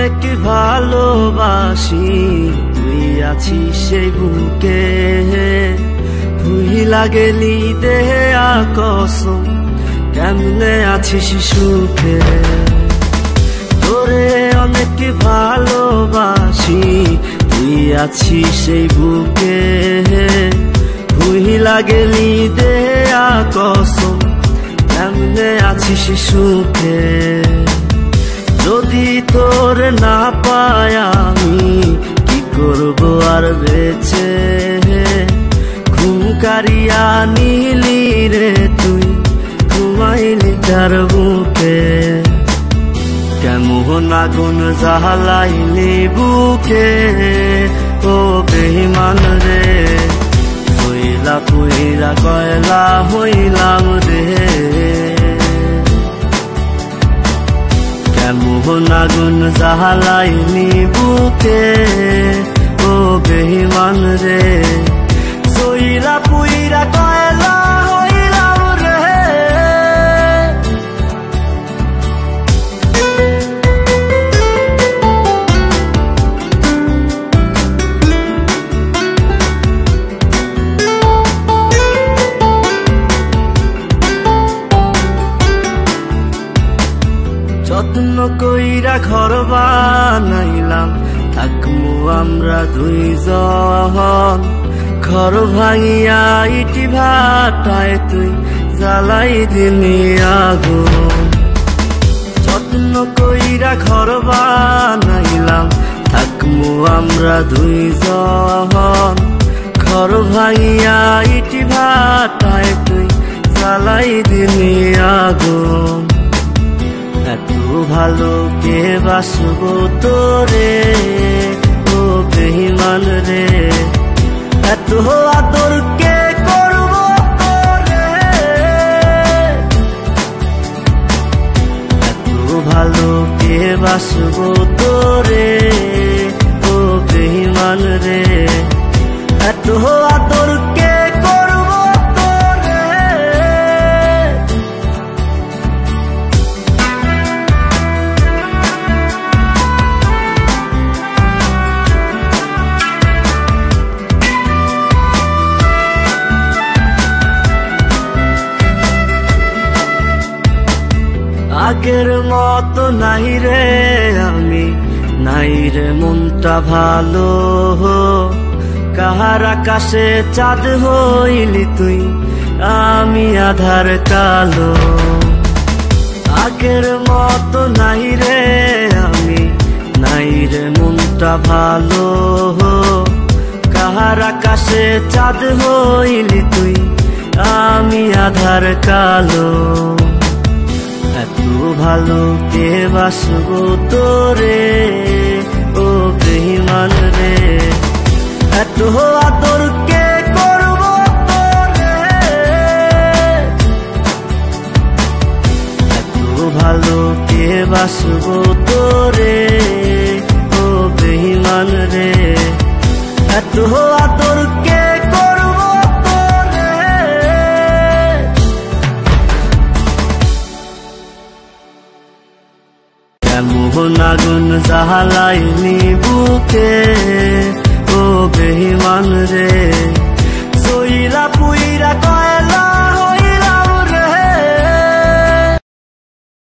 অনেক ভালোবাসি, তুই আছিস সেই বুকে। ভুইলা গেলি দেহে কসম, কেমনে আছিস সুখে। তোরে অনেক ভালোবাসি, তুই আছিস সেই বুকে। ভুইলা গেলি দেহে কসম, কেমনে আছিস সুখে। যদি তোর না পাই আমি কি করব আর বেঁচে। ঘুম কারিয়া নিলি রে তুই, ঘুমাইলি কার বুকে। কেমন আগুন জ্বালাইলি বুকে, ও বেঈমান রে। হইলা পুইরা কয়লা হইলাম রে। কেমন আগুন জ্বালাইলি বুকে, ও বেঈমান রে। সইলা পুইরা কয়লা হইলাম রে। যত্ন কইরা ঘর বানাইলাম, থাকমু আমরা দুইজন। ঘর ভাঙিয়া ইটি ভাটায় তুই জ্বালাই দিলি আগুন। যত্ন কইরা ঘর বানাইলাম, থাকমু আমরা দুইজন। ঘর ভাঙিয়া ইটি ভাটায় তুই জ্বালাই দিলি আগুন। এত ভালো কে বাসবো তোরে, ও বেঈমান রে। এত আদর কে করব তোরে, এত ভালো কে বাসবো তোরে, ও বেঈমান রে। এত আদর কে করব তোরে। আগের মতো নাই রে আমি, নাই রে মনটা ভালো। কাহার আকাশে চাঁদ হইলি তুই, আমি আধার কালো। আগের মতো নাই রে আমি, নাই রে মনটা ভালো। কাহার আকাশে চাঁদ হইলি তুই, আমি আধার কালো। এত ভালো কে বাসবো তোরে, ও বেঈমান রে। এত আদর কে করব তোরে, এত ভালো কে বাসবো তোরে, ও বেঈমান রে। এত আদর কে করব তোরে। কেমন আগুন জ্বালাইলি বুকে,